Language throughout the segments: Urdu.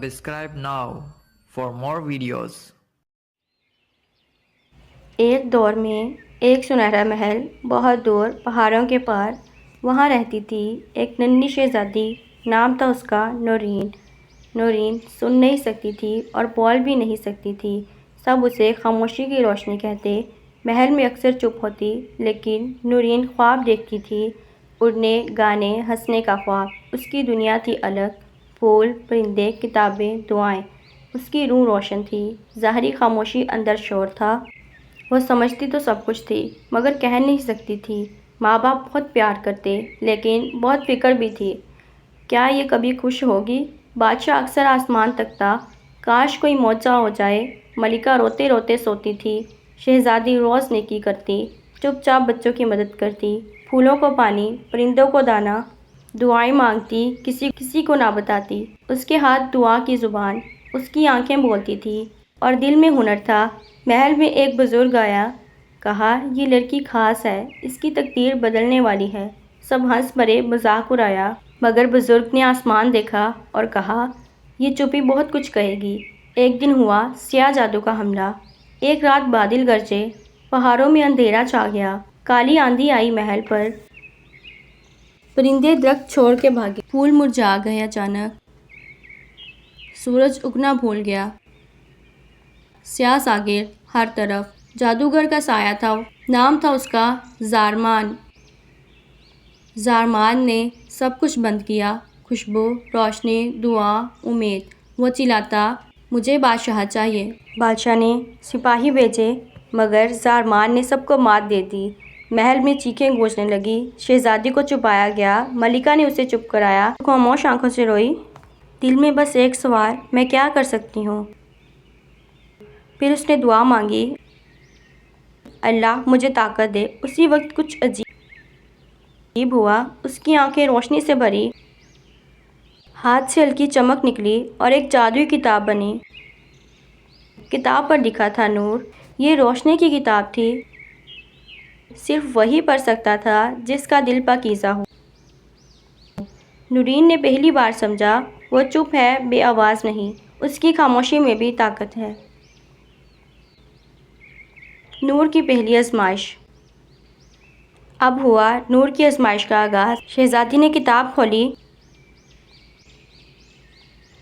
Subscribe now for more videos. ایک دور میں ایک سنہرا محل بہت دور پہاڑوں کے پار وہاں رہتی تھی ایک ننھی شہزادی، نام تھا اس کا نورین۔ نورین سن نہیں سکتی تھی اور بول بھی نہیں سکتی تھی، سب اسے خاموشی کی روشنی کہتے۔ محل میں اکثر چپ ہوتی، لیکن نورین خواب دیکھتی تھی، اڑنے، گانے، ہنسنے کا خواب۔ اس کی دنیا تھی الگ، پھول، پرندے، کتابیں، دعائیں۔ اس کی روح روشن تھی، ظاہری خاموشی اندر شور تھا۔ وہ سمجھتی تو سب کچھ تھی مگر کہہ نہیں سکتی تھی۔ ماں باپ بہت پیار کرتے لیکن بہت فکر بھی تھی، کیا یہ کبھی خوش ہوگی؟ بادشاہ اکثر آسمان تکتا، کاش کوئی معجزہ ہو جائے۔ ملکہ روتے روتے سوتی تھی، شہزادی روز نیکی کرتی، چپ چاپ بچوں کی مدد کرتی، پھولوں کو پانی، پرندوں کو دانا، دعائیں مانگتی، کسی کو نہ بتاتی۔ اس کے ہاتھ دعا کی زبان، اس کی آنکھیں بولتی تھی اور دل میں ہنر تھا۔ محل میں ایک بزرگ آیا، کہا یہ لڑکی خاص ہے، اس کی تقدیر بدلنے والی ہے۔ سب ہنس پڑے، مذاق اڑایا، مگر بزرگ نے آسمان دیکھا اور کہا یہ چپی بہت کچھ کہے گی۔ ایک دن ہوا سیاہ جادو کا حملہ۔ ایک رات بادل گرجے، پہاڑوں میں اندھیرا چھا گیا، کالی آندھی آئی محل پر، پرندے درخت چھوڑ کے بھاگے، پھول مرجھا گئے اچانک، سورج اگنا بھول گیا۔ سیاہ ساگر ہر طرف، جادوگر کا سایہ تھا، نام تھا اس کا زارمان۔ زارمان نے سب کچھ بند کیا، خوشبو، روشنی، دعا، امید۔ وہ چلاتا مجھے بادشاہ چاہیے۔ بادشاہ نے سپاہی بھیجے مگر زارمان نے سب کو مات دے دی۔ محل میں چیخیں گونجنے لگی، شہزادی کو چھپایا گیا، ملکہ نے اسے چپ کرایا، خاموش آنکھوں سے روئی، دل میں بس ایک سوال، میں کیا کر سکتی ہوں؟ پھر اس نے دعا مانگی، اللہ مجھے طاقت دے۔ اسی وقت کچھ عجیب ہوا، اس کی آنکھیں روشنی سے بھری، ہاتھ سے ہلکی چمک نکلی اور ایک جادوئی کتاب بنی۔ کتاب پر لکھا تھا نور۔ یہ روشنی کی کتاب تھی، صرف وہی پڑھ سکتا تھا جس کا دل پاکیزہ ہو۔ نورین نے پہلی بار سمجھا، وہ چپ ہے، بے آواز نہیں، اس کی خاموشی میں بھی طاقت ہے۔ نور کی پہلی آزمائش۔ اب ہوا نور کی آزمائش کا آغاز۔ شہزادی نے کتاب کھولی،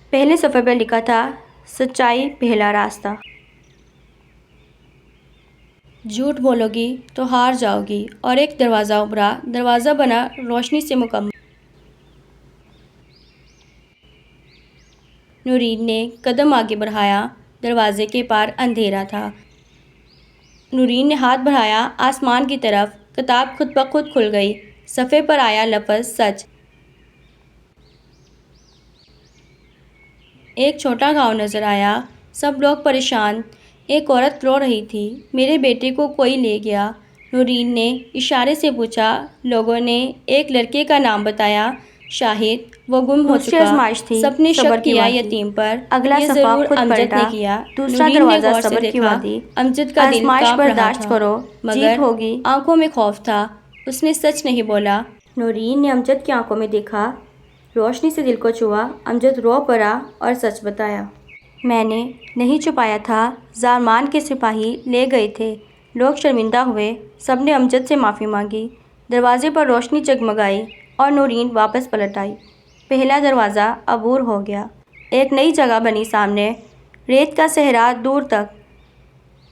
پہلے صفحے پر لکھا تھا سچائی پہلا راستہ۔ جھوٹ بولو گی تو ہار جاؤ گی، اور ایک دروازہ ابھرا، دروازہ بنا روشنی سے مکمل۔ نورین نے قدم آگے بڑھایا، دروازے کے پار اندھیرا تھا۔ نورین نے ہاتھ بڑھایا آسمان کی طرف، کتاب خود بخود کھل گئی، صفحے پر آیا لفظ سچ۔ ایک چھوٹا گاؤں نظر آیا، سب لوگ پریشان، ایک عورت رو رہی تھی، میرے بیٹے کو کوئی لے گیا۔ نورین نے اشارے سے پوچھا، لوگوں نے ایک لڑکے کا نام بتایا، شاہد، وہ گم ہو چکا۔ سب نے شک کیا یتیم پر، یہ ضرور امجد نے کیا۔ نورین نے غور سے دیکھا، امجد کا دل کانپ رہا تھا، مگر آنکھوں میں خوف تھا، اس نے سچ نہیں بولا۔ نورین نے امجد کی آنکھوں میں دیکھا، روشنی سے دل کو چھوا، امجد رو پڑا اور سچ بتایا۔ میں نے نہیں چھپایا تھا، زارمان کے سپاہی لے گئے تھے۔ لوگ شرمندہ ہوئے، سب نے امجد سے معافی مانگی، دروازے پر روشنی جگمگائی اور نورین واپس پلٹ آئی۔ پہلا دروازہ عبور ہو گیا، ایک نئی جگہ بنی سامنے، ریت کا صحرا دور تک،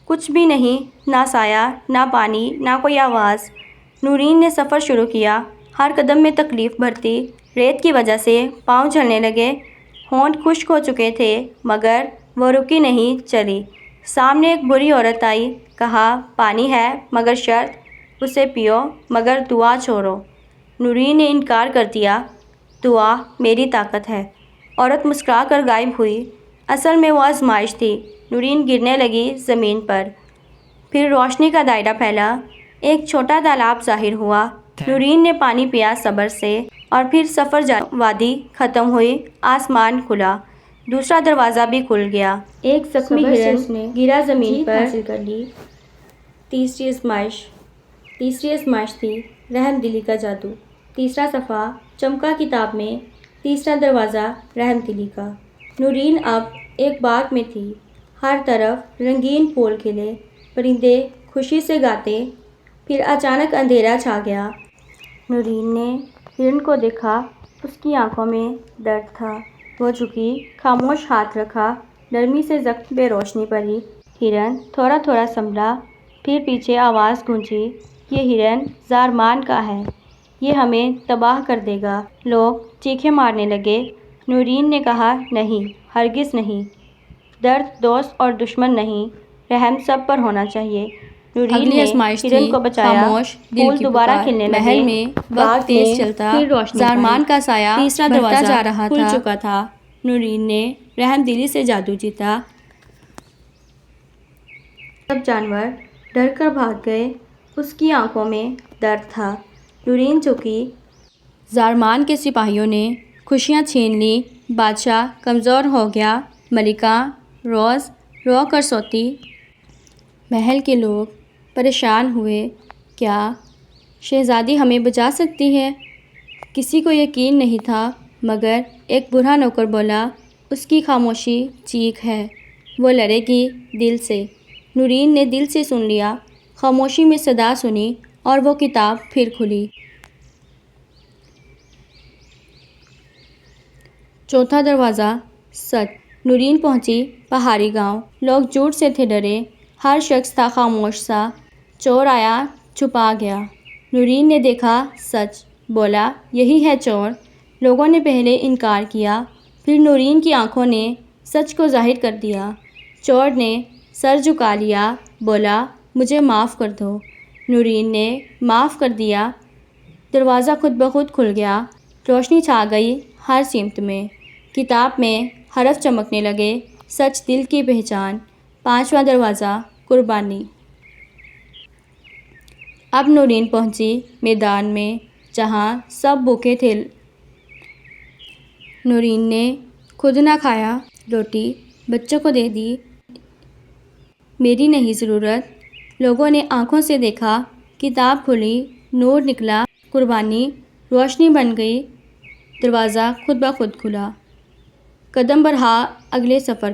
کچھ بھی نہیں، نہ سایہ، نہ پانی، نہ کوئی آواز۔ نورین نے سفر شروع کیا، ہر قدم میں تکلیف بڑھتی، ریت کی وجہ سے پاؤں جلنے لگے، ہونٹ خشک ہو چکے تھے، مگر وہ رکی نہیں، چلی۔ سامنے ایک بوڑھی عورت آئی، کہا پانی ہے مگر شرط، اسے پیو مگر دعا چھوڑو۔ نورین نے انکار کر دیا، دعا میری طاقت ہے۔ عورت مسکرا کر غائب ہوئی۔ اصل میں وہ آزمائش تھی۔ نورین گرنے لگی زمین پر، پھر روشنی کا دائرہ پھیلا، ایک چھوٹا تالاب ظاہر ہوا۔ نورین نے پانی پیا صبر سے، اور پھر سفر جاری۔ وادی ختم ہوئی، آسمان کھلا، دوسرا دروازہ بھی کھل گیا، ایک زخمی ہرن گرا زمین پر۔ حاصل کر لی۔ تیسری آزمائش تھی رحم دلی کا جادو۔ تیسرا صفحہ چمکا کتاب میں، تیسرا دروازہ رحم دلی کا۔ نورین اب ایک باغ میں تھی، ہر طرف رنگین پھول کھلے، پرندے خوشی سے گاتے۔ پھر اچانک اندھیرا چھا گیا۔ نورین نے ہرن کو دیکھا، اس کی آنکھوں میں درد تھا۔ وہ جھکی، خاموش ہاتھ رکھا، نرمی سے زخم پہ روشنی پڑی۔ ہرن تھوڑا تھوڑا سنبھلا، پھر پیچھے آواز گونجی، یہ ہرن زارمان کا ہے، یہ ہمیں تباہ کر دے گا۔ لوگ چیخیں مارنے لگے۔ نورین نے کہا، نہیں، ہرگز نہیں، درد دوست اور دشمن نہیں، رحم سب پر ہونا چاہیے۔ نورین نے ہرن کو بچایا، پھول دوبارہ کھلنے لگے، محل میں وقت تیز چلتا، پھر روشنی زارمان پائی۔ کا سایہ تیسرا بڑھتا دروازہ جا رہا کھل تھا۔ چکا تھا۔ نورین نے رحم دلی سے جادو جیتا۔ سب جانور ڈر کر بھاگ گئے، اس کی آنکھوں میں درد تھا۔ نورین جھکی۔ زارمان کے سپاہیوں نے خوشیاں چھین لیں، بادشاہ کمزور ہو گیا، ملکہ روز رو کر سوتی۔ محل کے لوگ پریشان ہوئے، کیا شہزادی ہمیں بچا سکتی ہے؟ کسی کو یقین نہیں تھا، مگر ایک بوڑھا نوکر بولا، اس کی خاموشی چیخ ہے، وہ لڑے گی دل سے۔ نورین نے دل سے سن لیا، خاموشی میں صدا سنی اور وہ کتاب پھر کھلی۔ چوتھا دروازہ، سچ۔ نورین پہنچی پہاڑی گاؤں۔ لوگ جھوٹ سے تھے ڈرے، ہر شخص تھا خاموش سا۔ چور آیا، چھپا گیا۔ نورین نے دیکھا سچ، بولا، یہی ہے چور۔ لوگوں نے پہلے انکار کیا، پھر نورین کی آنکھوں نے سچ کو ظاہر کر دیا۔ چور نے سر جھکا لیا، بولا، مجھے معاف کر دو۔ نورین نے معاف کر دیا۔ دروازہ خود بخود کھل گیا، روشنی چھا گئی ہر سمت میں۔ کتاب میں حرف چمکنے لگے، سچ دل کی پہچان۔ پانچواں دروازہ، قربانی۔ اب نورین پہنچی میدان میں، جہاں سب بھوکے تھے۔ نورین نے خود نہ کھایا، روٹی بچوں کو دے دی۔ میری نہیں ضرورت۔ لوگوں نے آنکھوں سے دیکھا، کتاب کھلی، نور نکلا، قربانی روشنی بن گئی۔ دروازہ خود بخود کھلا۔ قدم بڑھا اگلے سفر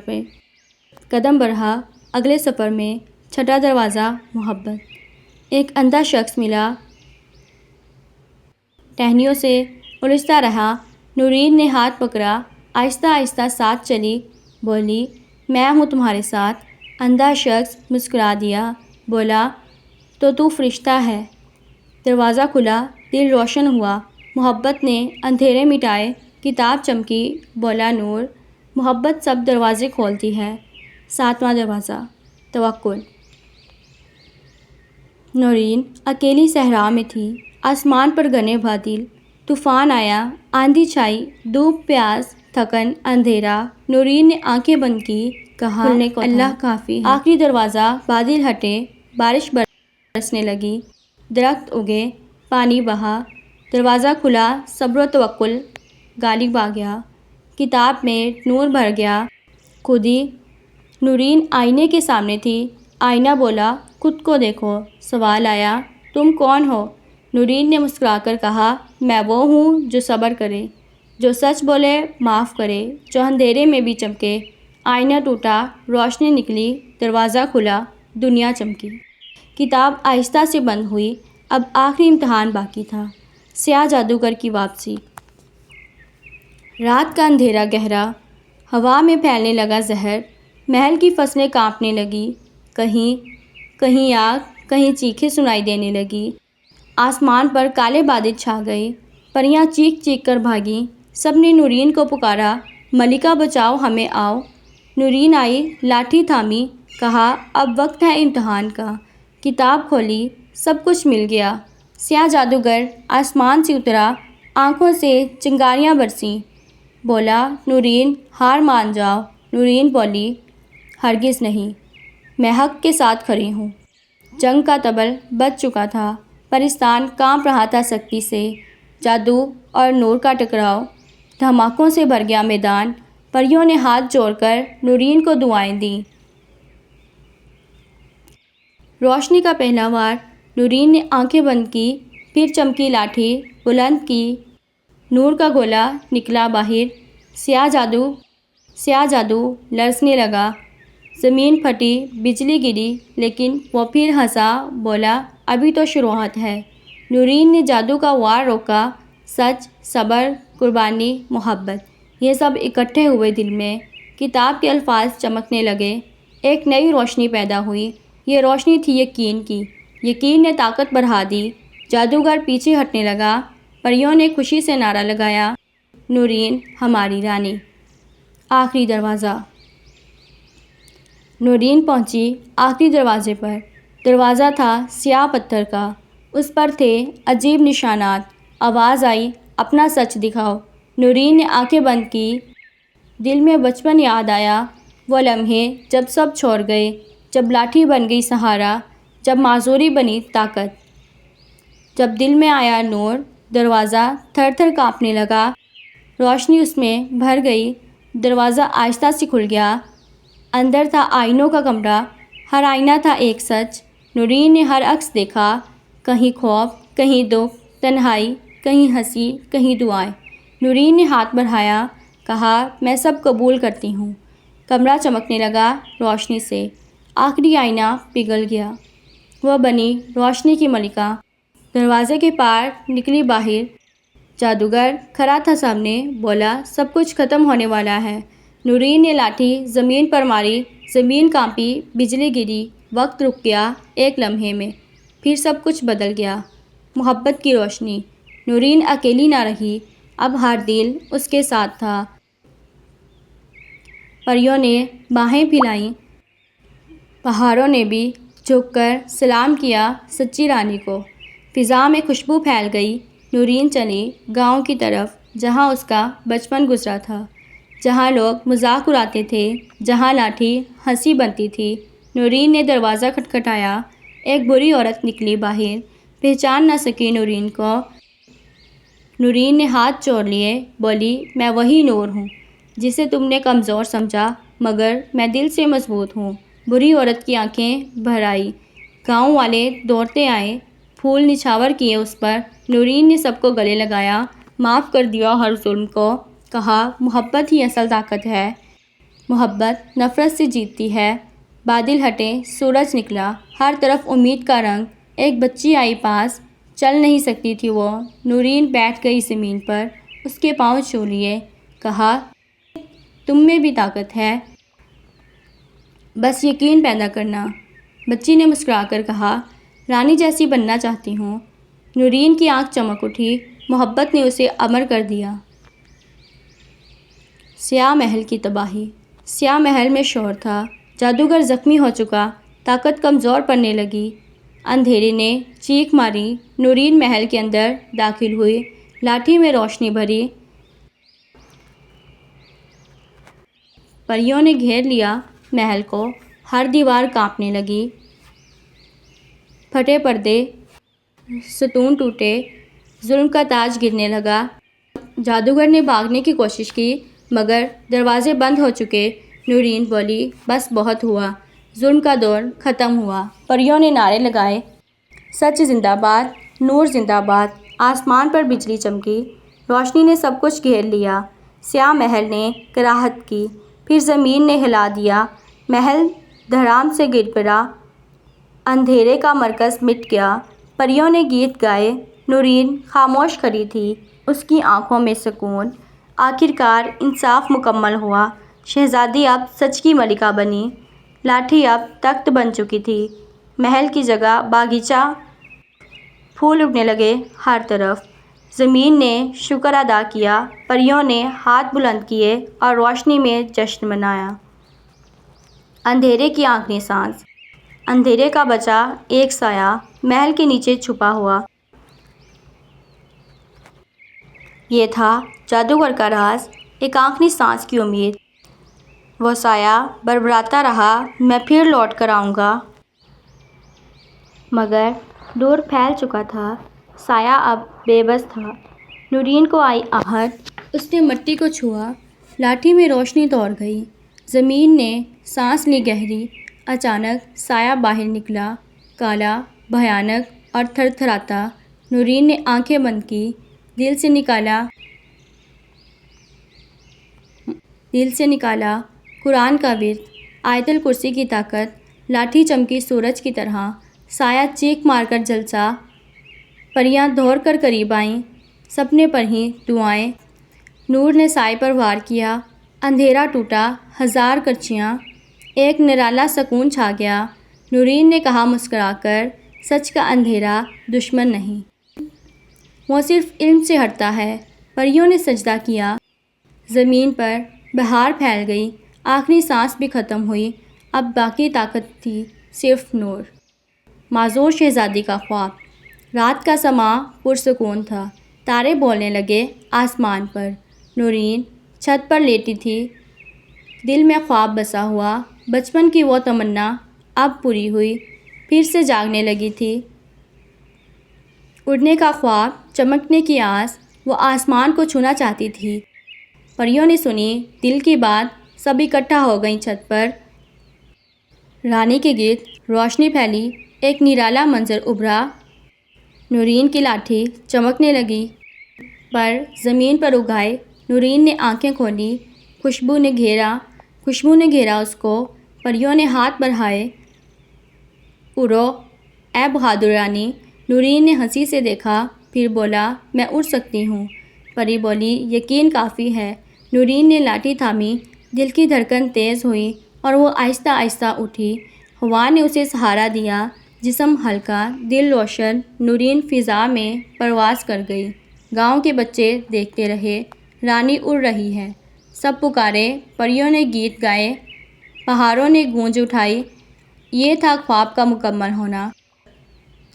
میں۔ چھٹا دروازہ، محبت۔ ایک اندھا شخص ملا، ٹہنیوں سے الجھتا رہا۔ نورین نے ہاتھ پکڑا، آہستہ آہستہ ساتھ چلی، بولی، میں ہوں تمہارے ساتھ۔ اندھا شخص مسکرا دیا، بولا، تو فرشتہ ہے۔ دروازہ کھلا، دل روشن ہوا۔ محبت نے اندھیرے مٹائے، کتاب چمکی، بولا نور۔ محبت سب دروازے کھولتی ہے۔ ساتواں دروازہ، توکل۔ نورین اکیلی صحرا میں تھی، آسمان پر گھنے بادل۔ طوفان آیا، آندھی چھائی، دھوپ، پیاس، تھکن، اندھیرا۔ نورین نے آنکھیں بند کی، کہا، اللہ کافی ہے۔ آخری دروازہ، بادل ہٹے، بارش برسنے لگی، درخت اگے، پانی بہا۔ دروازہ کھلا، صبر و توکل غالب آ گیا۔ کتاب میں نور بھر گیا۔ خودی۔ نورین آئینے کے سامنے تھی۔ آئینہ بولا، خود کو دیکھو۔ سوال آیا، تم کون ہو؟ نورین نے مسکرا کر کہا، میں وہ ہوں جو صبر کرے، جو سچ بولے، معاف کرے، جو اندھیرے میں بھی چمکے۔ آئینہ ٹوٹا، روشنی نکلی، دروازہ کھلا، دنیا چمکی۔ کتاب آہستہ سے بند ہوئی۔ اب آخری امتحان باقی تھا، سیاہ جادوگر کی واپسی۔ رات کا اندھیرا گہرا، ہوا میں پھیلنے لگا زہر، محل کی فصلیں کانپنے لگی، کہیں آگ، کہیں چیخیں سنائی دینے لگی۔ آسمان پر کالے بادل چھا گئے، پریاں چیخ چیخ کر بھاگیں۔ سب نے نورین کو پکارا، ملکہ بچاؤ ہمیں، آؤ۔ نورین آئی، لاٹھی تھامی، کہا، اب وقت ہے امتحان کا۔ کتاب کھولی، سب کچھ مل گیا۔ سیاہ جادوگر آسمان سے اترا، آنکھوں سے چنگاریاں برسیں، بولا، نورین ہار مان جاؤ۔ نورین بولی، ہرگز نہیں، میں حق کے ساتھ کھڑی ہوں۔ جنگ کا طبل بج چکا تھا، پرستان کانپ رہا تھا سختی سے۔ جادو اور نور کا ٹکراؤ، دھماکوں سے بھر گیا میدان۔ پریوں نے ہاتھ جوڑ کر نورین کو دعائیں دیں۔ روشنی کا پہلا وار، نورین نے آنکھیں بند کی، پھر چمکی لاٹھی بلند کی، نور کا گولا نکلا باہر۔ سیاہ جادو سیاہ جادو لرزنے لگا، زمین پھٹی، بجلی گری، لیکن وہ پھر ہنسا، بولا ابھی تو شروعات ہے۔ نورین نے جادو کا وار روکا، سچ، صبر، قربانی، محبت، یہ سب اکٹھے ہوئے دل میں۔ کتاب کے الفاظ چمکنے لگے، ایک نئی روشنی پیدا ہوئی۔ یہ روشنی تھی یقین کی۔ یقین نے طاقت بڑھا دی۔ جادوگر پیچھے ہٹنے لگا۔ پریوں نے خوشی سے نعرہ لگایا، نورین ہماری رانی۔ آخری دروازہ۔ نورین پہنچی آخری دروازے پر۔ دروازہ تھا سیاہ پتھر کا، اس پر تھے عجیب نشانات۔ آواز آئی، اپنا سچ دکھاؤ۔ نورین نے آنکھیں بند کی، دل میں بچپن یاد آیا، وہ لمحے جب سب چھوڑ گئے، جب لاٹھی بن گئی سہارا، جب معذوری بنی طاقت، جب دل میں آیا نور۔ دروازہ تھر تھر کانپنے لگا، روشنی اس میں بھر گئی۔ دروازہ آہستہ سے کھل گیا۔ اندر تھا آئینوں کا کمرہ، ہر آئینہ تھا ایک سچ۔ نورین نے ہر عکس دیکھا، کہیں خوف، کہیں دکھ، تنہائی، کہیں ہنسی، کہیں دعائیں۔ نورین نے ہاتھ بڑھایا، کہا میں سب قبول کرتی ہوں۔ کمرہ چمکنے لگا روشنی سے، آخری آئینہ پگھل گیا۔ وہ بنی روشنی کی ملکہ، دروازے کے پار نکلی باہر۔ جادوگر کھڑا تھا سامنے، بولا سب کچھ ختم ہونے والا ہے۔ نورین نے لاٹھی زمین پر ماری، زمین کانپی، بجلی گری، وقت رک گیا ایک لمحے میں، پھر سب کچھ بدل گیا۔ محبت کی روشنی۔ نورین اکیلی نہ رہی، اب ہر دل اس کے ساتھ تھا۔ پریوں نے باہیں پھیلائیں، پہاڑوں نے بھی جھک کر سلام کیا سچی رانی کو۔ فضا میں خوشبو پھیل گئی۔ نورین چلی گاؤں کی طرف، جہاں اس کا بچپن گزرا تھا، جہاں لوگ مذاق اڑاتے تھے، جہاں لاٹھی ہنسی بنتی تھی۔ نورین نے دروازہ کھٹکھٹایا، ایک بوڑھی عورت نکلی باہر، پہچان نہ سکی نورین کو۔ نورین نے ہاتھ جوڑ لیے، بولی میں وہی نور ہوں جسے تم نے کمزور سمجھا، مگر میں دل سے مضبوط ہوں۔ بوڑھی عورت کی آنکھیں بھر آئیں۔ گاؤں والے دوڑتے آئے، پھول نچھاور کیے اس پر۔ نورین نے سب کو گلے لگایا، معاف کر دیا ہر ظلم کو، کہا محبت ہی اصل طاقت ہے، محبت نفرت سے جیتتی ہے۔ بادل ہٹے، سورج نکلا، ہر طرف امید کا رنگ۔ ایک بچی آئی پاس، چل نہیں سکتی تھی وہ۔ نورین بیٹھ گئی زمین پر، اس کے پاؤں چھو لیے، کہا تم میں بھی طاقت ہے، بس یقین پیدا کرنا۔ بچی نے مسکرا کر کہا رانی جیسی بننا چاہتی ہوں۔ نورین کی آنکھ چمک اٹھی، محبت نے اسے امر کر دیا۔ سیاہ محل کی تباہی۔ سیاہ محل میں شور تھا، جادوگر زخمی ہو چکا، طاقت کمزور پڑنے لگی۔ اندھیرے نے چیخ ماری، نورین محل کے اندر داخل ہوئی، لاٹھی میں روشنی بھری۔ پریوں نے گھیر لیا محل کو، ہر دیوار کانپنے لگی، پھٹے پردے، ستون ٹوٹے، ظلم کا تاج گرنے لگا۔ جادوگر نے بھاگنے کی کوشش کی، مگر دروازے بند ہو چکے۔ نورین بولی بس بہت ہوا، ظلم کا دور ختم ہوا۔ پریوں نے نعرے لگائے، سچ زندہ باد، نور زندہ باد۔ آسمان پر بجلی چمکی، روشنی نے سب کچھ گھیر لیا۔ سیاہ محل نے کراہت کی، پھر زمین نے ہلا دیا، محل دھڑام سے گر پڑا، اندھیرے کا مرکز مٹ گیا۔ پریوں نے گیت گائے، نورین خاموش کھڑی تھی، اس کی آنکھوں میں سکون۔ آخرکار انصاف مکمل ہوا، شہزادی اب سچ کی ملکہ بنی، لاٹھی اب تخت بن چکی تھی، محل کی جگہ باغیچہ، پھول اگنے لگے ہر طرف۔ زمین نے شکر ادا کیا، پریوں نے ہاتھ بلند کیے اور روشنی میں جشن منایا۔ اندھیرے کی آخری سانس۔ اندھیرے کا بچا ایک سایہ، محل کے نیچے چھپا ہوا۔ یہ تھا جادوگر کا راز، ایک آخری سانس کی امید۔ وہ سایہ بڑبڑاتا رہا، میں پھر لوٹ کر آؤں گا، مگر دور پھیل چکا تھا، سایہ اب بے بس تھا۔ نورین کو آئی آہٹ، اس نے مٹی کو چھوا، لاٹھی میں روشنی دوڑ گئی، زمین نے سانس لی گہری۔ اچانک سایہ باہر نکلا، کالا، بھیانک اور تھر تھراتا۔ نورین نے آنکھیں بند کی، دل سے نکالا دل سے نکالا قرآن کا ورد، آیت الکرسی کی طاقت، لاٹھی چمکی سورج کی طرح، سایہ چیخ مار کر جلسہ، پریاں دوڑ کر قریب آئیں، سپنے پر ہی دعائیں، نور نے سائے پر وار کیا، اندھیرا ٹوٹا، ہزار کرچیاں، ایک نرالا سکون چھا گیا۔ نورین نے کہا مسکرا کر، سچ کا اندھیرا دشمن نہیں، وہ صرف علم سے ہٹتا ہے۔ پریوں نے سجدہ کیا، زمین پر بہار پھیل گئی، آخری سانس بھی ختم ہوئی، اب باقی طاقت تھی صرف نور۔ معذور شہزادی کا خواب۔ رات کا سماں پرسکون تھا، تارے بولنے لگے آسمان پر۔ نورین چھت پر لیٹی تھی، دل میں خواب بسا ہوا، بچپن کی وہ تمنا اب پوری ہوئی، پھر سے جاگنے لگی تھی۔ اڑنے کا خواب، چمکنے کی آس، وہ آسمان کو چھونا چاہتی تھی۔ پریوں نے سنی دل کی بات، سب اکٹھا ہو گئیں چھت پر۔ رانی کے گرد روشنی پھیلی، ایک نرالا منظر ابھرا۔ نورین کی لاٹھی چمکنے لگی، پر زمین پر اگائے۔ نورین نے آنکھیں کھولی، خوشبو نے گھیرا اس کو۔ پریوں نے ہاتھ بڑھائے، اڑو اے بہادر رانی۔ نورین نے ہنسی سے دیکھا، پھر بولا میں اڑ سکتی ہوں۔ پری بولی یقین کافی ہے۔ نورین نے لاٹھی تھامی، دل کی دھڑکن تیز ہوئی اور وہ آہستہ آہستہ اٹھی۔ ہوا نے اسے سہارا دیا، جسم ہلکا، دل روشن۔ نورین فضا میں پرواز کر گئی۔ گاؤں کے بچے دیکھتے رہے، رانی اڑ رہی ہے، سب پکارے۔ پریوں نے گیت گائے، پہاڑوں نے گونج اٹھائی۔ یہ تھا خواب کا مکمل ہونا۔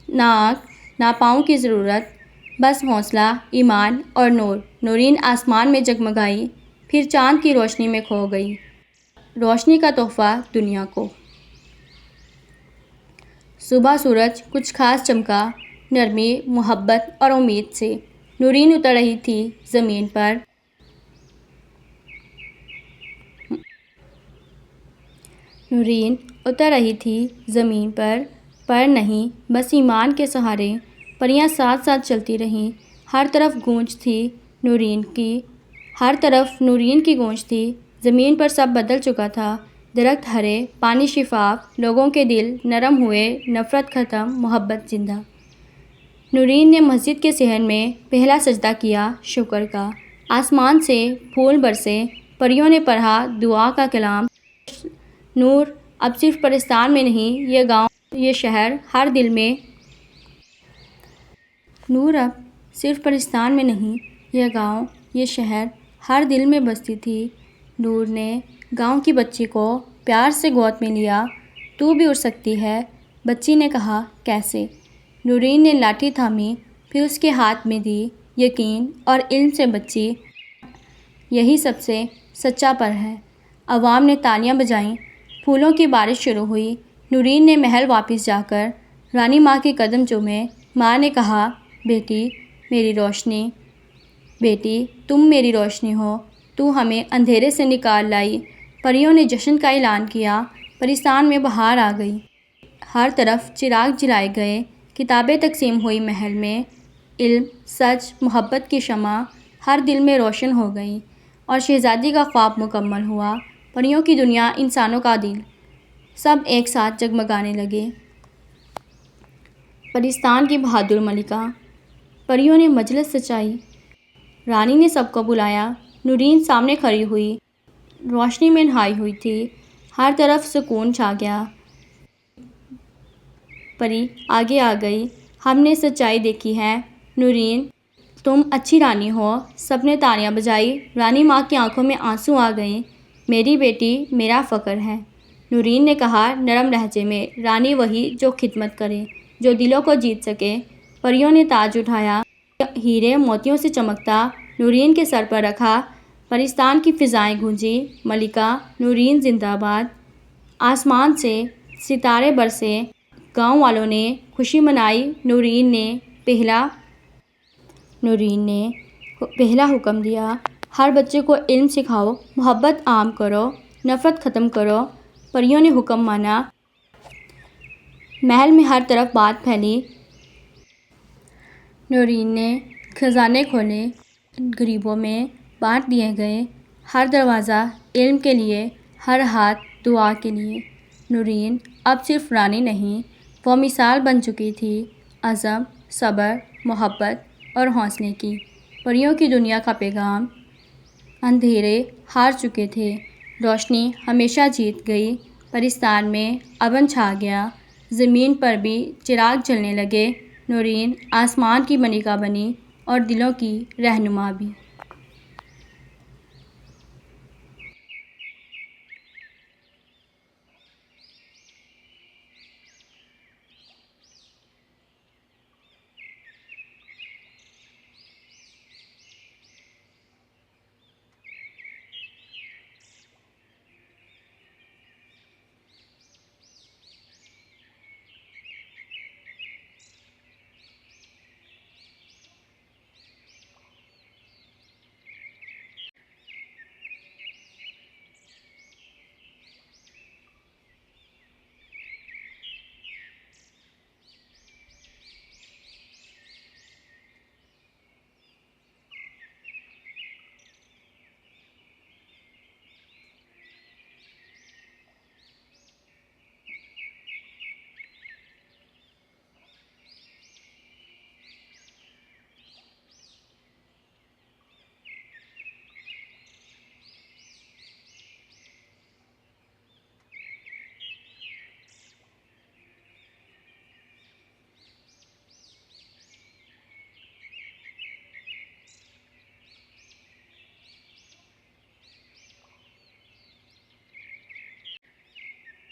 نہ آنکھ نہ پاؤں کی ضرورت، بس حوصلہ، ایمان اور نور۔ نورین آسمان میں جگمگائی، پھر چاند کی روشنی میں کھو گئی، روشنی کا تحفہ دنیا کو۔ صبح سورج کچھ خاص چمکا، نرمی، محبت اور امید سے۔ نورین اتر رہی تھی زمین پر۔ نورین اتر رہی تھی زمین پر نہیں، بس ایمان کے سہارے۔ پریاں ساتھ ساتھ چلتی رہیں، ہر طرف گونج تھی نورین کی گونج تھی۔ زمین پر سب بدل چکا تھا، درخت ہرے، پانی شفاف، لوگوں کے دل نرم ہوئے، نفرت ختم، محبت زندہ۔ نورین نے مسجد کے صحن میں پہلا سجدہ کیا، شکر کا۔ آسمان سے پھول برسے، پریوں نے پڑھا دعا کا کلام۔ نور اب صرف پرستان میں نہیں، یہ گاؤں، یہ شہر، ہر دل میں۔ نور اب صرف پرستان میں نہیں، یہ گاؤں، یہ شہر، ہر دل میں بستی تھی۔ نور نے گاؤں کی بچی کو پیار سے گود میں لیا۔ تو بھی اڑ سکتی ہے، بچی نے کہا، کیسے؟ نورین نے لاٹھی تھامی، پھر اس کے ہاتھ میں دی، یقین اور علم سے بچی، یہی سب سے سچا پر ہے۔ عوام نے تالیاں بجائیں، پھولوں کی بارش شروع ہوئی۔ نورین نے محل واپس جا کر رانی ماں کے قدم چومے۔ ماں نے کہا، بیٹی میری روشنی، بیٹی تم میری روشنی ہو، تو ہمیں اندھیرے سے نکال لائی۔ پریوں نے جشن کا اعلان کیا، پرستان میں بہار آ گئی، ہر طرف چراغ جلائے گئے، کتابیں تقسیم ہوئی محل میں، علم، سچ، محبت کی شمع ہر دل میں روشن ہو گئی، اور شہزادی کا خواب مکمل ہوا۔ پریوں کی دنیا، انسانوں کا دل، سب ایک ساتھ جگمگانے لگے۔ پرستان کی بہادر ملکہ۔ پریوں نے مجلس سجائی، رانی نے سب کو بلایا۔ نورین سامنے کھڑی ہوئی، روشنی میں نہائی ہوئی تھی، ہر طرف سکون چھا گیا۔ پری آگے آ گئی، ہم نے سچائی دیکھی ہے، نورین تم اچھی رانی ہو۔ سب نے تالیاں بجائی، رانی ماں کی آنکھوں میں آنسو آ گئے۔ میری بیٹی میرا فخر ہے، نورین نے کہا نرم لہجے میں۔ رانی وہی جو خدمت کرے، جو دلوں کو جیت سکے۔ پریوں نے تاج اٹھایا، ہیرے موتیوں سے چمکتا، نورین کے سر پر رکھا۔ پرستان کی فضائیں گونجی، ملکہ نورین زندہ باد۔ آسمان سے ستارے برسے، گاؤں والوں نے خوشی منائی۔ نورین نے پہلا حکم دیا، ہر بچے کو علم سکھاؤ، محبت عام کرو، نفرت ختم کرو۔ پریوں نے حکم مانا، محل میں ہر طرف بات پھیلی۔ نورین نے خزانے کھولے، غریبوں میں بانٹ دیے گئے، ہر دروازہ علم کے لیے، ہر ہاتھ دعا کے لیے۔ نورین اب صرف رانی نہیں، وہ مثال بن چکی تھی، عزم، صبر، محبت اور حوصلے کی۔ پریوں کی دنیا کا پیغام۔ اندھیرے ہار چکے تھے، روشنی ہمیشہ جیت گئی۔ پرستان میں امن چھا گیا، زمین پر بھی چراغ جلنے لگے۔ نورین آسمان کی ملکہ بنی اور دلوں کی رہنما بھی۔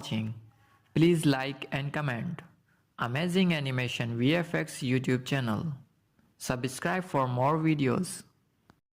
Watching. Please like and comment. Amazing Animation VFX YouTube channel. Subscribe for more videos.